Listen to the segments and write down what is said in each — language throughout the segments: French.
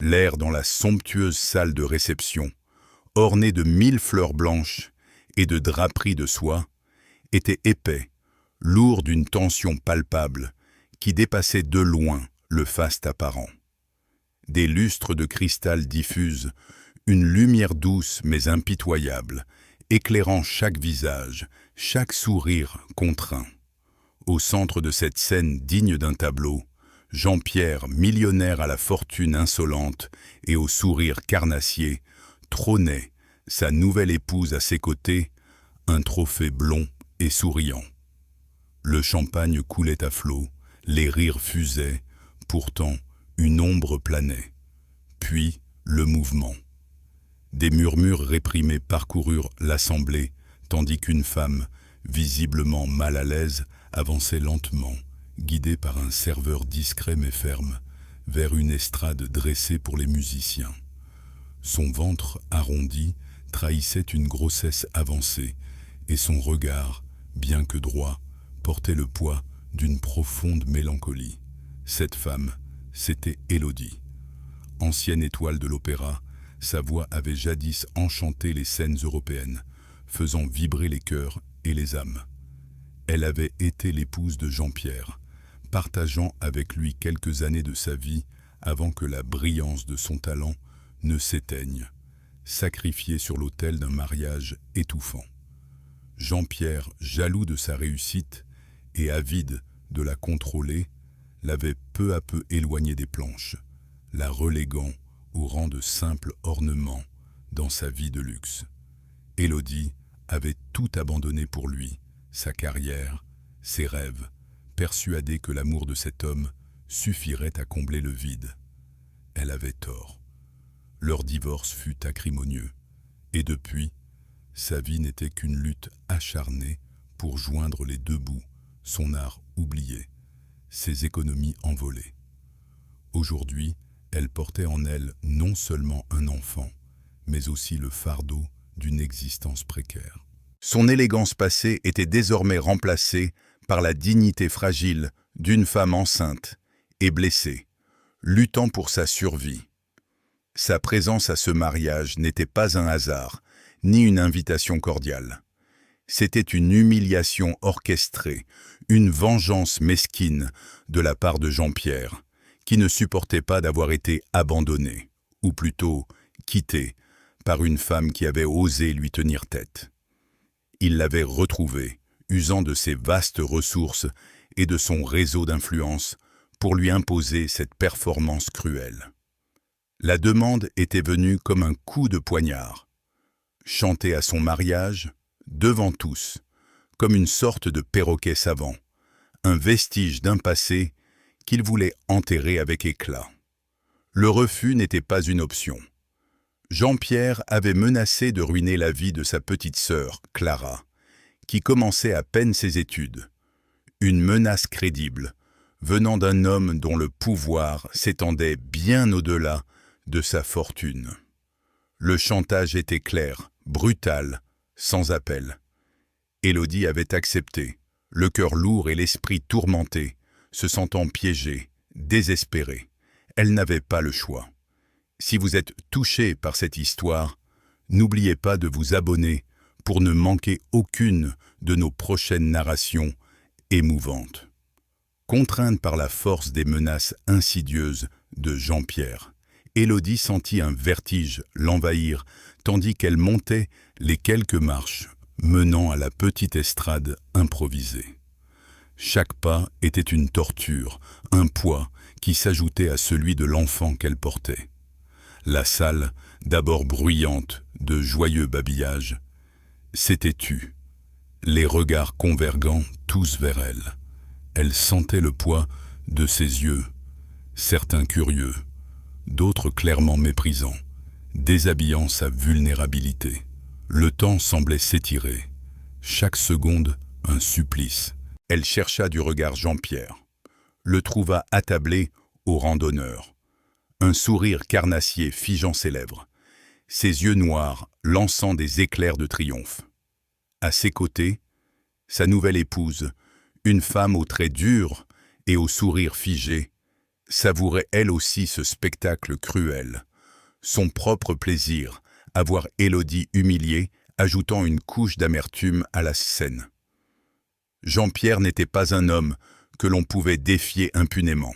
L'air dans la somptueuse salle de réception, ornée de 1000 fleurs blanches et de draperies de soie, était épais, lourd d'une tension palpable qui dépassait de loin le faste apparent. Des lustres de cristal diffusent une lumière douce mais impitoyable, éclairant chaque visage, chaque sourire contraint. Au centre de cette scène digne d'un tableau, Jean-Pierre, millionnaire à la fortune insolente et au sourire carnassier, trônait, sa nouvelle épouse à ses côtés, un trophée blond et souriant. Le champagne coulait à flots, les rires fusaient, pourtant une ombre planait. Puis le mouvement. Des murmures réprimés parcoururent l'assemblée, tandis qu'une femme, visiblement mal à l'aise, avançait lentement, guidée par un serveur discret mais ferme, vers une estrade dressée pour les musiciens. Son ventre arrondi trahissait une grossesse avancée, et son regard, bien que droit, portait le poids d'une profonde mélancolie. Cette femme, c'était Élodie. Ancienne étoile de l'opéra, sa voix avait jadis enchanté les scènes européennes, faisant vibrer les cœurs et les âmes. Elle avait été l'épouse de Jean-Pierre, partageant avec lui quelques années de sa vie avant que la brillance de son talent ne s'éteigne, sacrifiée sur l'autel d'un mariage étouffant. Jean-Pierre, jaloux de sa réussite et avide de la contrôler, l'avait peu à peu éloignée des planches, la reléguant au rang de simple ornement dans sa vie de luxe. Élodie avait tout abandonné pour lui, sa carrière, ses rêves, persuadée que l'amour de cet homme suffirait à combler le vide. Elle avait tort. Leur divorce fut acrimonieux, et depuis, sa vie n'était qu'une lutte acharnée pour joindre les deux bouts, son art oublié, ses économies envolées. Aujourd'hui, elle portait en elle non seulement un enfant, mais aussi le fardeau d'une existence précaire. Son élégance passée était désormais remplacée par la dignité fragile d'une femme enceinte et blessée, luttant pour sa survie. Sa présence à ce mariage n'était pas un hasard, ni une invitation cordiale. C'était une humiliation orchestrée, une vengeance mesquine de la part de Jean-Pierre, qui ne supportait pas d'avoir été abandonné, ou plutôt quitté, par une femme qui avait osé lui tenir tête. Il l'avait retrouvée, usant de ses vastes ressources et de son réseau d'influence pour lui imposer cette performance cruelle. La demande était venue comme un coup de poignard. Chantée à son mariage, devant tous, comme une sorte de perroquet savant, un vestige d'un passé qu'il voulait enterrer avec éclat. Le refus n'était pas une option. Jean-Pierre avait menacé de ruiner la vie de sa petite sœur, Clara, qui commençait à peine ses études. Une menace crédible, venant d'un homme dont le pouvoir s'étendait bien au-delà de sa fortune. Le chantage était clair, brutal, sans appel. Élodie avait accepté, le cœur lourd et l'esprit tourmenté, se sentant piégée, désespérée. Elle n'avait pas le choix. Si vous êtes touché par cette histoire, n'oubliez pas de vous abonner pour ne manquer aucune de nos prochaines narrations émouvantes. Contrainte par la force des menaces insidieuses de Jean-Pierre, Élodie sentit un vertige l'envahir tandis qu'elle montait les quelques marches menant à la petite estrade improvisée. Chaque pas était une torture, un poids qui s'ajoutait à celui de l'enfant qu'elle portait. La salle, d'abord bruyante de joyeux babillages, s'était tue, les regards convergant tous vers elle. Elle sentait le poids de ses yeux, certains curieux, d'autres clairement méprisants, déshabillant sa vulnérabilité. Le temps semblait s'étirer, chaque seconde un supplice. Elle chercha du regard Jean-Pierre, le trouva attablé au rang d'honneur, un sourire carnassier figeant ses lèvres, ses yeux noirs lançant des éclairs de triomphe. À ses côtés, sa nouvelle épouse, une femme aux traits durs et au sourire figé, savourait elle aussi ce spectacle cruel. Son propre plaisir à voir Élodie humiliée, ajoutant une couche d'amertume à la scène. Jean-Pierre n'était pas un homme que l'on pouvait défier impunément.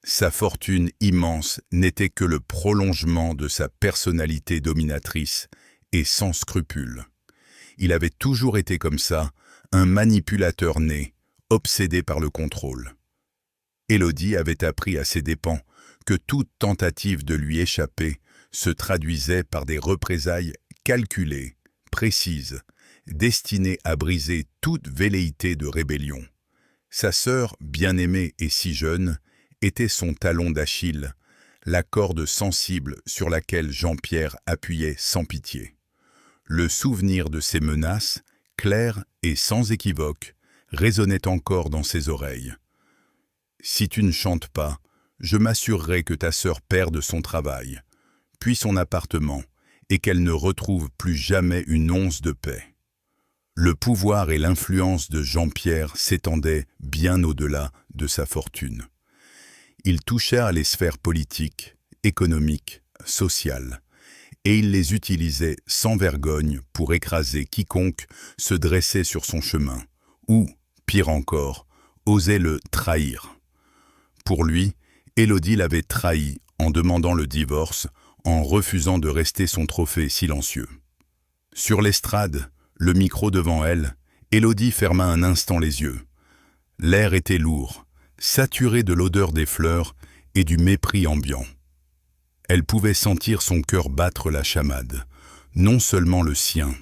Sa fortune immense n'était que le prolongement de sa personnalité dominatrice et sans scrupules. Il avait toujours été comme ça, un manipulateur né, obsédé par le contrôle. Élodie avait appris à ses dépens que toute tentative de lui échapper se traduisait par des représailles calculées, précises, destinées à briser toute velléité de rébellion. Sa sœur, bien-aimée et si jeune, était son talon d'Achille, la corde sensible sur laquelle Jean-Pierre appuyait sans pitié. Le souvenir de ces menaces, claires et sans équivoque, résonnait encore dans ses oreilles. « Si tu ne chantes pas, je m'assurerai que ta sœur perde son travail, puis son appartement, et qu'elle ne retrouve plus jamais une once de paix. » Le pouvoir et l'influence de Jean-Pierre s'étendaient bien au-delà de sa fortune. Il toucha à les sphères politiques, économiques, sociales, et il les utilisait sans vergogne pour écraser quiconque se dressait sur son chemin, ou, pire encore, osait le trahir. Pour lui, Élodie l'avait trahi en demandant le divorce, en refusant de rester son trophée silencieux. Sur l'estrade, le micro devant elle, Élodie ferma un instant les yeux. L'air était lourd, saturé de l'odeur des fleurs et du mépris ambiant. Elle pouvait sentir son cœur battre la chamade, non seulement le sien,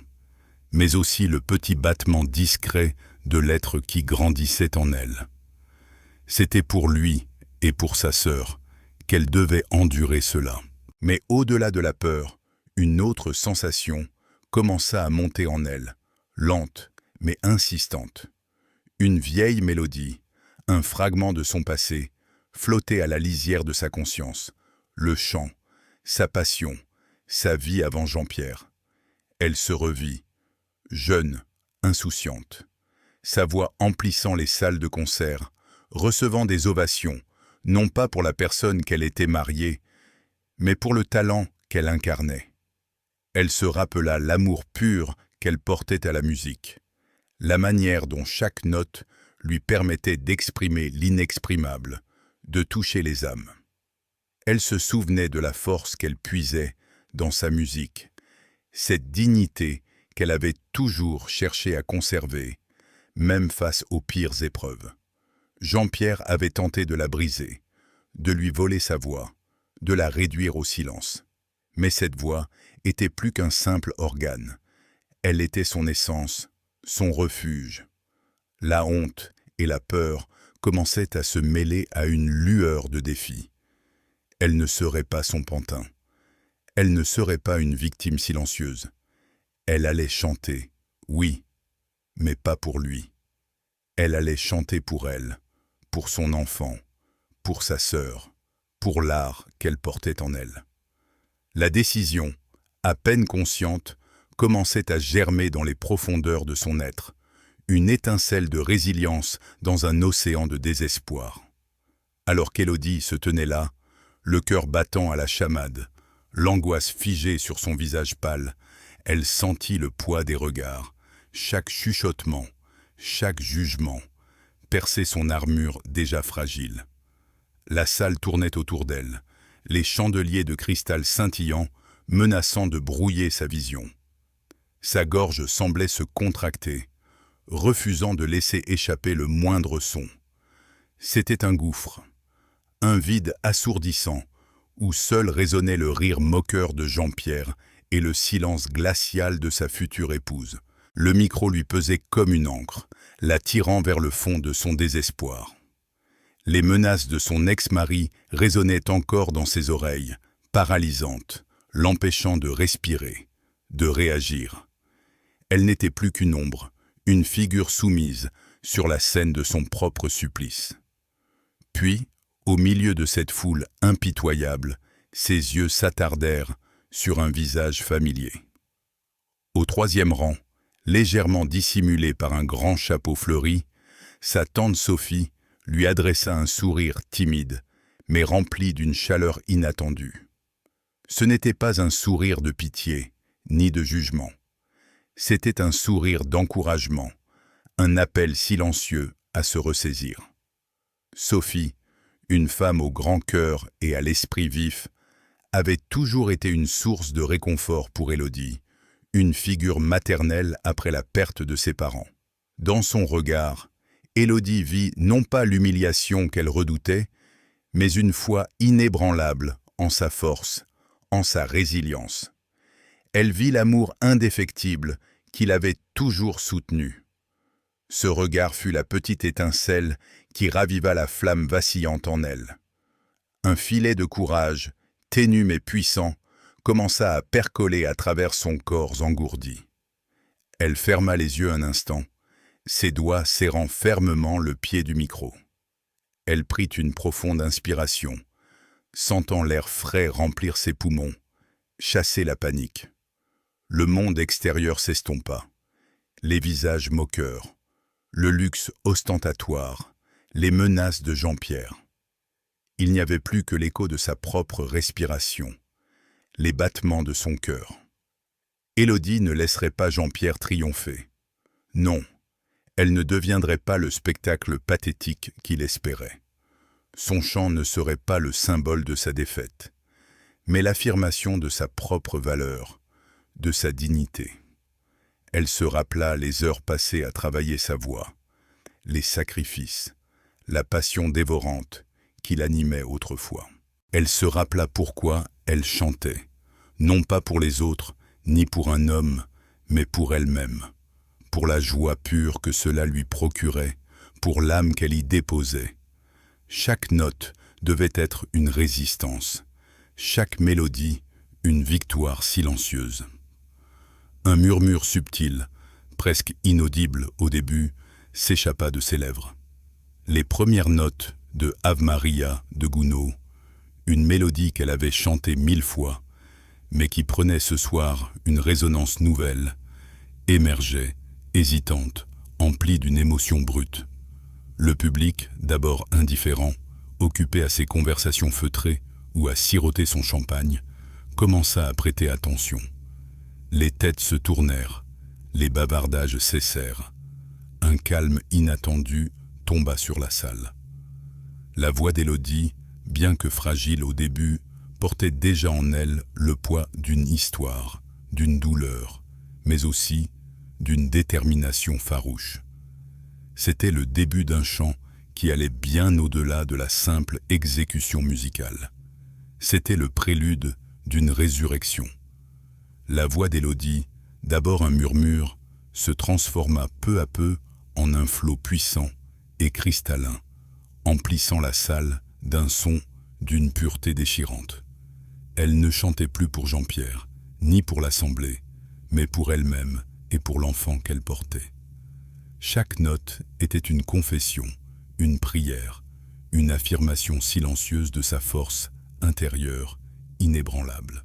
mais aussi le petit battement discret de l'être qui grandissait en elle. C'était pour lui et pour sa sœur qu'elle devait endurer cela. Mais au-delà de la peur, une autre sensation commença à monter en elle, lente mais insistante. Une vieille mélodie, un fragment de son passé, flottait à la lisière de sa conscience. Le chant, sa passion, sa vie avant Jean-Pierre. Elle se revit, jeune, insouciante, sa voix emplissant les salles de concert, recevant des ovations, non pas pour la personne qu'elle était mariée, mais pour le talent qu'elle incarnait. Elle se rappela l'amour pur qu'elle portait à la musique, la manière dont chaque note lui permettait d'exprimer l'inexprimable, de toucher les âmes. Elle se souvenait de la force qu'elle puisait dans sa musique, cette dignité qu'elle avait toujours cherché à conserver, même face aux pires épreuves. Jean-Pierre avait tenté de la briser, de lui voler sa voix, de la réduire au silence. Mais cette voix était plus qu'un simple organe. Elle était son essence, son refuge. La honte et la peur commençaient à se mêler à une lueur de défi. Elle ne serait pas son pantin. Elle ne serait pas une victime silencieuse. Elle allait chanter, oui, mais pas pour lui. Elle allait chanter pour elle, pour son enfant, pour sa sœur, pour l'art qu'elle portait en elle. La décision, à peine consciente, commençait à germer dans les profondeurs de son être, une étincelle de résilience dans un océan de désespoir. Alors qu'Élodie se tenait là, le cœur battant à la chamade, l'angoisse figée sur son visage pâle, elle sentit le poids des regards, chaque chuchotement, chaque jugement, percer son armure déjà fragile. La salle tournait autour d'elle, les chandeliers de cristal scintillant, menaçant de brouiller sa vision. Sa gorge semblait se contracter, refusant de laisser échapper le moindre son. C'était un gouffre, un vide assourdissant, où seul résonnait le rire moqueur de Jean-Pierre et le silence glacial de sa future épouse. Le micro lui pesait comme une ancre, la tirant vers le fond de son désespoir. Les menaces de son ex-mari résonnaient encore dans ses oreilles, paralysantes, l'empêchant de respirer, de réagir. Elle n'était plus qu'une ombre, une figure soumise sur la scène de son propre supplice. Puis, au milieu de cette foule impitoyable, ses yeux s'attardèrent sur un visage familier. Au troisième rang, légèrement dissimulé par un grand chapeau fleuri, sa tante Sophie lui adressa un sourire timide, mais rempli d'une chaleur inattendue. Ce n'était pas un sourire de pitié, ni de jugement. C'était un sourire d'encouragement, un appel silencieux à se ressaisir. Sophie, une femme au grand cœur et à l'esprit vif, avait toujours été une source de réconfort pour Élodie, une figure maternelle après la perte de ses parents. Dans son regard, Élodie vit non pas l'humiliation qu'elle redoutait, mais une foi inébranlable en sa force, en sa résilience. Elle vit l'amour indéfectible qui l'avait toujours soutenue. Ce regard fut la petite étincelle qui raviva la flamme vacillante en elle. Un filet de courage, ténu mais puissant, commença à percoler à travers son corps engourdi. Elle ferma les yeux un instant, ses doigts serrant fermement le pied du micro. Elle prit une profonde inspiration, sentant l'air frais remplir ses poumons, chasser la panique. Le monde extérieur s'estompa, les visages moqueurs, le luxe ostentatoire, les menaces de Jean-Pierre. Il n'y avait plus que l'écho de sa propre respiration, les battements de son cœur. Élodie ne laisserait pas Jean-Pierre triompher. Non, elle ne deviendrait pas le spectacle pathétique qu'il espérait. Son chant ne serait pas le symbole de sa défaite, mais l'affirmation de sa propre valeur, de sa dignité. Elle se rappela les heures passées à travailler sa voix, les sacrifices, la passion dévorante qui l'animait autrefois. Elle se rappela pourquoi elle chantait, non pas pour les autres, ni pour un homme, mais pour elle-même, pour la joie pure que cela lui procurait, pour l'âme qu'elle y déposait. Chaque note devait être une résistance, chaque mélodie une victoire silencieuse. Un murmure subtil, presque inaudible au début, s'échappa de ses lèvres. Les premières notes de Ave Maria de Gounod, une mélodie qu'elle avait chantée 1000 fois, mais qui prenait ce soir une résonance nouvelle, émergeait, hésitante, emplie d'une émotion brute. Le public, d'abord indifférent, occupé à ses conversations feutrées ou à siroter son champagne, commença à prêter attention. Les têtes se tournèrent, les bavardages cessèrent. Un calme inattendu tomba sur la salle. La voix d'Élodie, bien que fragile au début, portait déjà en elle le poids d'une histoire, d'une douleur, mais aussi d'une détermination farouche. C'était le début d'un chant qui allait bien au-delà de la simple exécution musicale. C'était le prélude d'une résurrection. La voix d'Élodie, d'abord un murmure, se transforma peu à peu en un flot puissant et cristallin, emplissant la salle d'un son d'une pureté déchirante. Elle ne chantait plus pour Jean-Pierre, ni pour l'Assemblée, mais pour elle-même et pour l'enfant qu'elle portait. Chaque note était une confession, une prière, une affirmation silencieuse de sa force intérieure, inébranlable.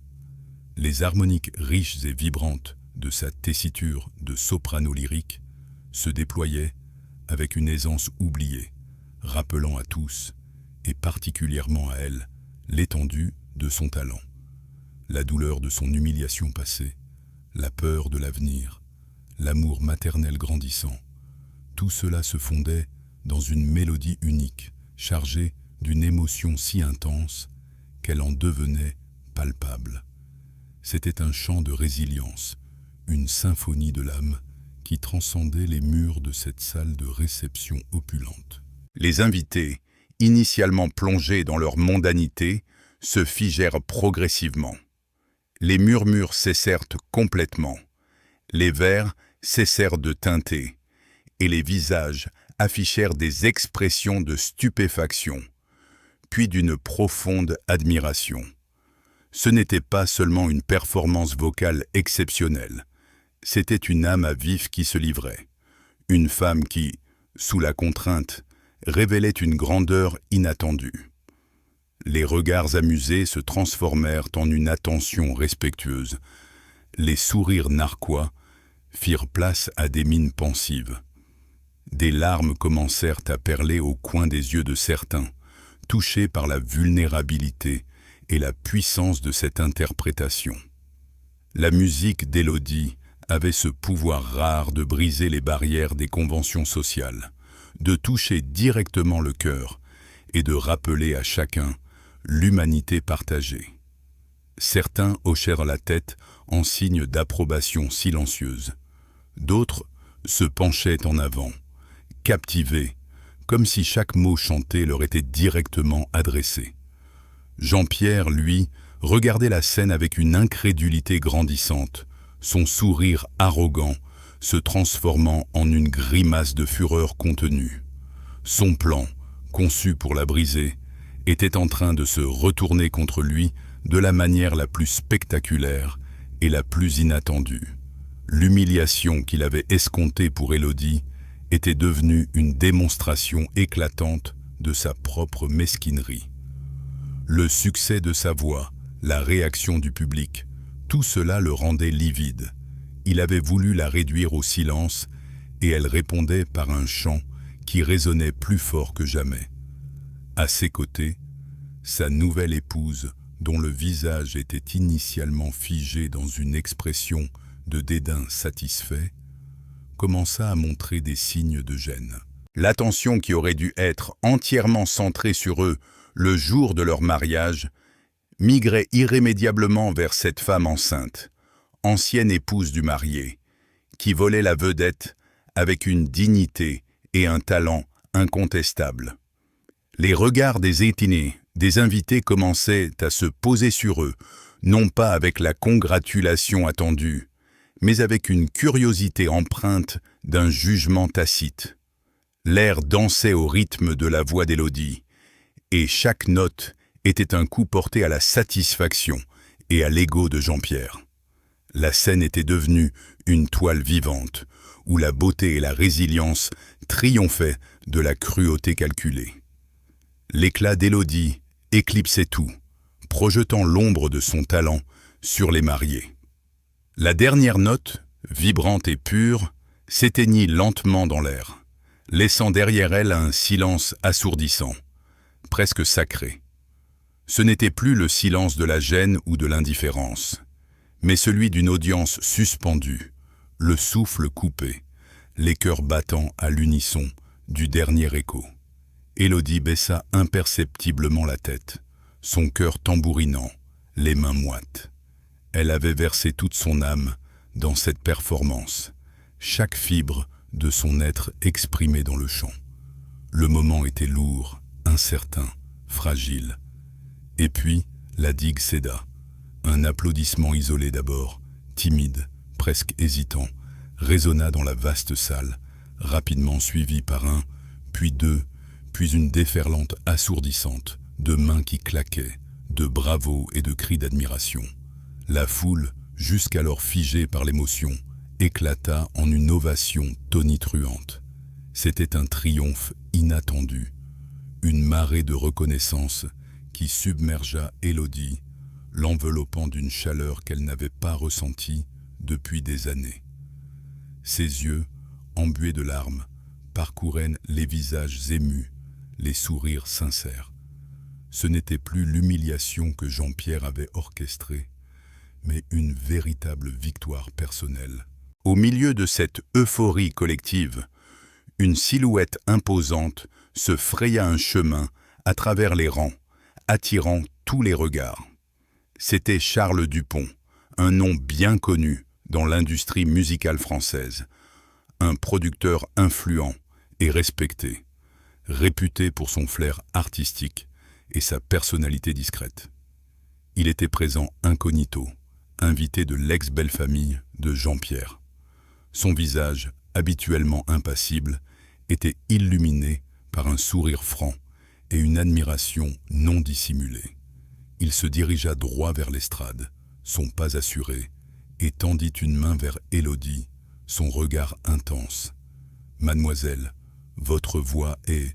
Les harmoniques riches et vibrantes de sa tessiture de soprano lyrique se déployaient avec une aisance oubliée, rappelant à tous, et particulièrement à elle, l'étendue de son talent, la douleur de son humiliation passée, la peur de l'avenir, l'amour maternel grandissant. Tout cela se fondait dans une mélodie unique, chargée d'une émotion si intense qu'elle en devenait palpable. C'était un chant de résilience, une symphonie de l'âme qui transcendait les murs de cette salle de réception opulente. Les invités, initialement plongés dans leur mondanité, se figèrent progressivement. Les murmures cessèrent complètement, les vers cessèrent de tinter, et les visages affichèrent des expressions de stupéfaction, puis d'une profonde admiration. Ce n'était pas seulement une performance vocale exceptionnelle, c'était une âme à vif qui se livrait, une femme qui, sous la contrainte, révélait une grandeur inattendue. Les regards amusés se transformèrent en une attention respectueuse. Les sourires narquois firent place à des mines pensives. Des larmes commencèrent à perler au coin des yeux de certains, touché par la vulnérabilité et la puissance de cette interprétation. La musique d'Élodie avait ce pouvoir rare de briser les barrières des conventions sociales, de toucher directement le cœur et de rappeler à chacun l'humanité partagée. Certains hochèrent la tête en signe d'approbation silencieuse. D'autres se penchaient en avant, captivés, comme si chaque mot chanté leur était directement adressé. Jean-Pierre, lui, regardait la scène avec une incrédulité grandissante, son sourire arrogant se transformant en une grimace de fureur contenue. Son plan, conçu pour la briser, était en train de se retourner contre lui de la manière la plus spectaculaire et la plus inattendue. L'humiliation qu'il avait escomptée pour Élodie était devenue une démonstration éclatante de sa propre mesquinerie. Le succès de sa voix, la réaction du public, tout cela le rendait livide. Il avait voulu la réduire au silence et elle répondait par un chant qui résonnait plus fort que jamais. À ses côtés, sa nouvelle épouse, dont le visage était initialement figé dans une expression de dédain satisfait, commença à montrer des signes de gêne. L'attention qui aurait dû être entièrement centrée sur eux le jour de leur mariage migrait irrémédiablement vers cette femme enceinte, ancienne épouse du marié, qui volait la vedette avec une dignité et un talent incontestables. Les regards des invités commençaient à se poser sur eux, non pas avec la congratulation attendue, mais avec une curiosité empreinte d'un jugement tacite. L'air dansait au rythme de la voix d'Élodie, et chaque note était un coup porté à la satisfaction et à l'ego de Jean-Pierre. La scène était devenue une toile vivante, où la beauté et la résilience triomphaient de la cruauté calculée. L'éclat d'Élodie éclipsait tout, projetant l'ombre de son talent sur les mariés. La dernière note, vibrante et pure, s'éteignit lentement dans l'air, laissant derrière elle un silence assourdissant, presque sacré. Ce n'était plus le silence de la gêne ou de l'indifférence, mais celui d'une audience suspendue, le souffle coupé, les cœurs battant à l'unisson du dernier écho. Élodie baissa imperceptiblement la tête, son cœur tambourinant, les mains moites. Elle avait versé toute son âme dans cette performance, chaque fibre de son être exprimée dans le chant. Le moment était lourd, incertain, fragile. Et puis, la digue céda. Un applaudissement isolé d'abord, timide, presque hésitant, résonna dans la vaste salle, rapidement suivi par un, puis deux, puis une déferlante assourdissante, de mains qui claquaient, de bravos et de cris d'admiration. La foule, jusqu'alors figée par l'émotion, éclata en une ovation tonitruante. C'était un triomphe inattendu, une marée de reconnaissance qui submergea Élodie, l'enveloppant d'une chaleur qu'elle n'avait pas ressentie depuis des années. Ses yeux, embués de larmes, parcouraient les visages émus, les sourires sincères. Ce n'était plus l'humiliation que Jean-Pierre avait orchestrée, mais une véritable victoire personnelle. Au milieu de cette euphorie collective, une silhouette imposante se fraya un chemin à travers les rangs, attirant tous les regards. C'était Charles Dupont, un nom bien connu dans l'industrie musicale française, un producteur influent et respecté, réputé pour son flair artistique et sa personnalité discrète. Il était présent incognito, invité de l'ex-belle-famille de Jean-Pierre. Son visage, habituellement impassible, était illuminé par un sourire franc et une admiration non dissimulée. Il se dirigea droit vers l'estrade, son pas assuré, et tendit une main vers Élodie, son regard intense. « Mademoiselle, votre voix est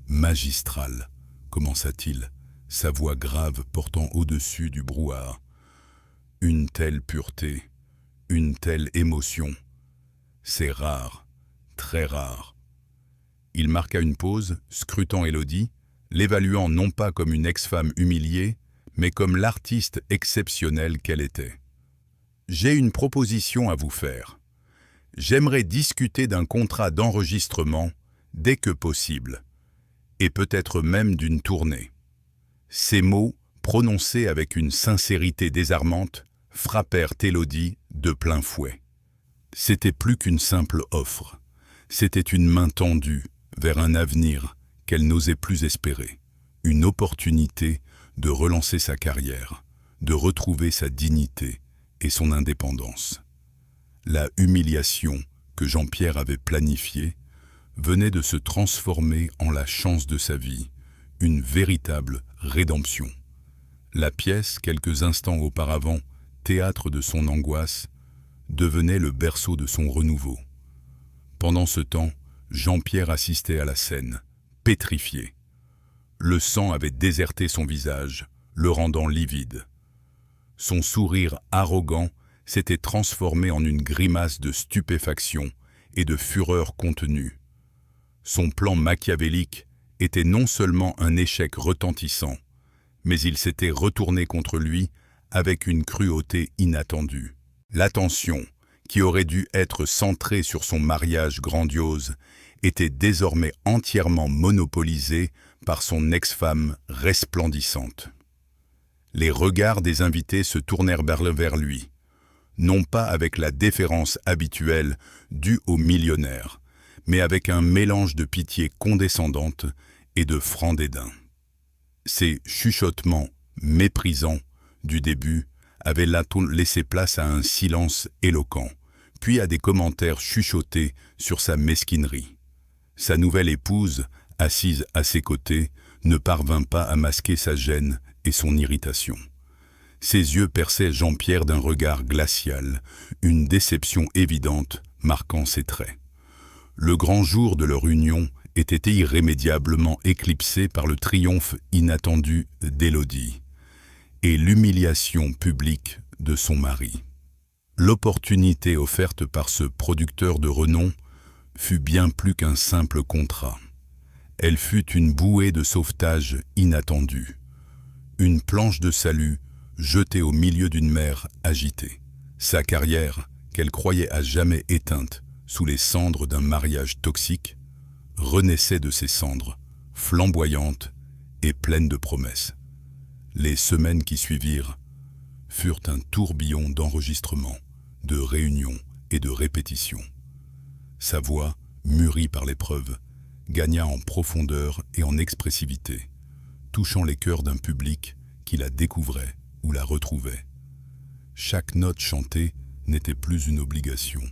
magistrale », commença-t-il, sa voix grave portant au-dessus du brouhaha. « Une telle pureté, une telle émotion, c'est rare, très rare. » Il marqua une pause, scrutant Élodie, l'évaluant non pas comme une ex-femme humiliée, mais comme l'artiste exceptionnelle qu'elle était. « J'ai une proposition à vous faire. J'aimerais discuter d'un contrat d'enregistrement dès que possible, et peut-être même d'une tournée. » Ces mots, prononcés avec une sincérité désarmante, frappèrent Élodie de plein fouet. C'était plus qu'une simple offre, c'était une main tendue vers un avenir qu'elle n'osait plus espérer, une opportunité de relancer sa carrière, de retrouver sa dignité et son indépendance. La humiliation que Jean-Pierre avait planifiée venait de se transformer en la chance de sa vie, une véritable rédemption. La pièce, quelques instants auparavant, théâtre de son angoisse, devenait le berceau de son renouveau. Pendant ce temps, Jean-Pierre assistait à la scène, pétrifié. Le sang avait déserté son visage, le rendant livide. Son sourire arrogant s'était transformé en une grimace de stupéfaction et de fureur contenue. Son plan machiavélique était non seulement un échec retentissant, mais il s'était retourné contre lui avec une cruauté inattendue. L'attention, qui aurait dû être centrée sur son mariage grandiose, était désormais entièrement monopolisée par son ex-femme resplendissante. Les regards des invités se tournèrent vers lui, non pas avec la déférence habituelle due aux millionnaires, mais avec un mélange de pitié condescendante et de franc dédain. Ces chuchotements méprisants du début avaient laissé place à un silence éloquent, puis à des commentaires chuchotés sur sa mesquinerie. Sa nouvelle épouse, assise à ses côtés, ne parvint pas à masquer sa gêne et son irritation. Ses yeux perçaient Jean-Pierre d'un regard glacial, une déception évidente marquant ses traits. Le grand jour de leur union était irrémédiablement éclipsé par le triomphe inattendu d'Élodie et l'humiliation publique de son mari. L'opportunité offerte par ce producteur de renom fut bien plus qu'un simple contrat. Elle fut une bouée de sauvetage inattendue, une planche de salut jetée au milieu d'une mer agitée. Sa carrière, qu'elle croyait à jamais éteinte sous les cendres d'un mariage toxique, renaissait de ses cendres, flamboyante et pleine de promesses. Les semaines qui suivirent furent un tourbillon d'enregistrements, de réunions et de répétitions. Sa voix, mûrie par l'épreuve, gagna en profondeur et en expressivité, touchant les cœurs d'un public qui la découvrait ou la retrouvait. Chaque note chantée n'était plus une obligation,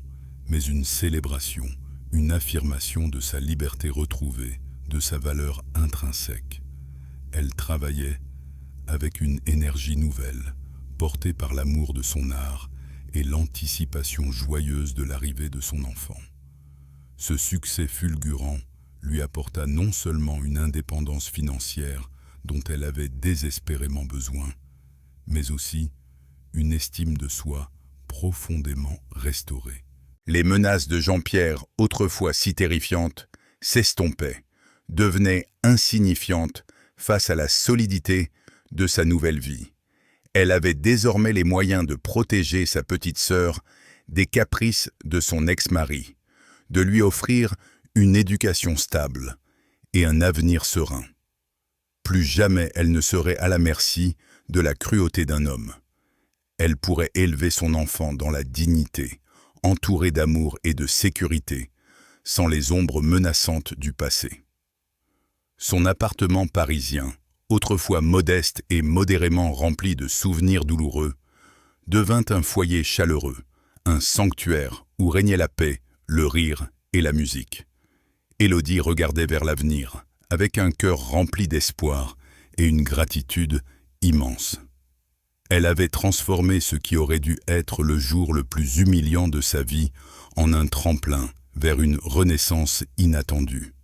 mais une célébration, une affirmation de sa liberté retrouvée, de sa valeur intrinsèque. Elle travaillait avec une énergie nouvelle, portée par l'amour de son art et l'anticipation joyeuse de l'arrivée de son enfant. Ce succès fulgurant lui apporta non seulement une indépendance financière dont elle avait désespérément besoin, mais aussi une estime de soi profondément restaurée. Les menaces de Jean-Pierre, autrefois si terrifiantes, s'estompaient, devenaient insignifiantes face à la solidité de sa nouvelle vie. Elle avait désormais les moyens de protéger sa petite sœur des caprices de son ex-mari, de lui offrir une éducation stable et un avenir serein. Plus jamais elle ne serait à la merci de la cruauté d'un homme. Elle pourrait élever son enfant dans la dignité, entourée d'amour et de sécurité, sans les ombres menaçantes du passé. Son appartement parisien, autrefois modeste et modérément rempli de souvenirs douloureux, devint un foyer chaleureux, un sanctuaire où régnait la paix, le rire et la musique. Élodie regardait vers l'avenir, avec un cœur rempli d'espoir et une gratitude immense. Elle avait transformé ce qui aurait dû être le jour le plus humiliant de sa vie en un tremplin vers une renaissance inattendue.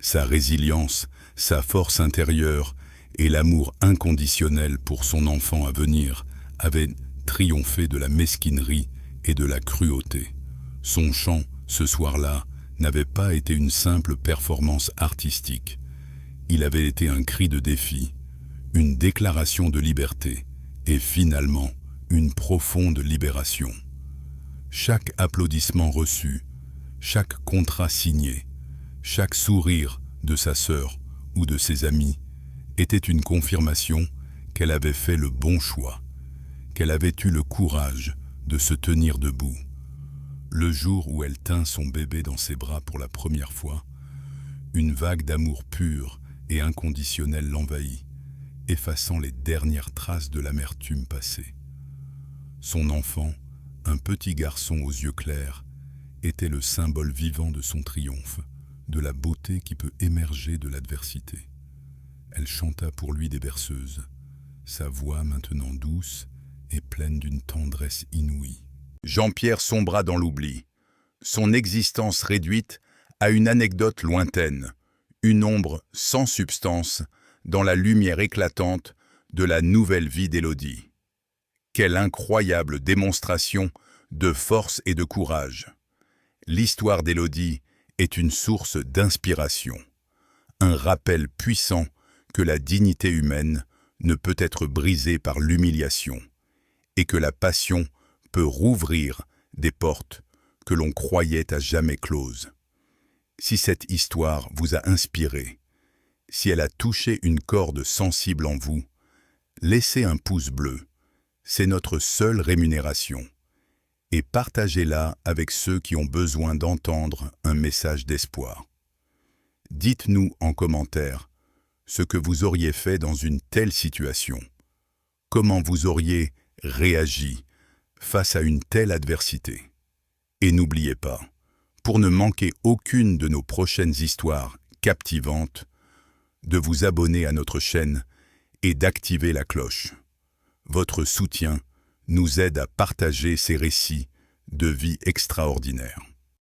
Sa résilience, sa force intérieure et l'amour inconditionnel pour son enfant à venir avaient triomphé de la mesquinerie et de la cruauté. Son chant, ce soir-là, n'avait pas été une simple performance artistique. Il avait été un cri de défi, une déclaration de liberté et finalement une profonde libération. Chaque applaudissement reçu, chaque contrat signé, chaque sourire de sa sœur ou de ses amis était une confirmation qu'elle avait fait le bon choix, qu'elle avait eu le courage de se tenir debout. Le jour où elle tint son bébé dans ses bras pour la première fois, une vague d'amour pur et inconditionnel l'envahit, effaçant les dernières traces de l'amertume passée. Son enfant, un petit garçon aux yeux clairs, était le symbole vivant de son triomphe, de la beauté qui peut émerger de l'adversité. Elle chanta pour lui des berceuses, sa voix maintenant douce et pleine d'une tendresse inouïe. Jean-Pierre sombra dans l'oubli, son existence réduite à une anecdote lointaine, une ombre sans substance dans la lumière éclatante de la nouvelle vie d'Élodie. Quelle incroyable démonstration de force et de courage! L'histoire d'Élodie est une source d'inspiration, un rappel puissant que la dignité humaine ne peut être brisée par l'humiliation et que la passion peut rouvrir des portes que l'on croyait à jamais closes. Si cette histoire vous a inspiré, si elle a touché une corde sensible en vous, laissez un pouce bleu, c'est notre seule rémunération, et partagez-la avec ceux qui ont besoin d'entendre un message d'espoir. Dites-nous en commentaire ce que vous auriez fait dans une telle situation, comment vous auriez réagi face à une telle adversité. Et n'oubliez pas, pour ne manquer aucune de nos prochaines histoires captivantes, de vous abonner à notre chaîne et d'activer la cloche. Votre soutien nous aide à partager ces récits de vie extraordinaire.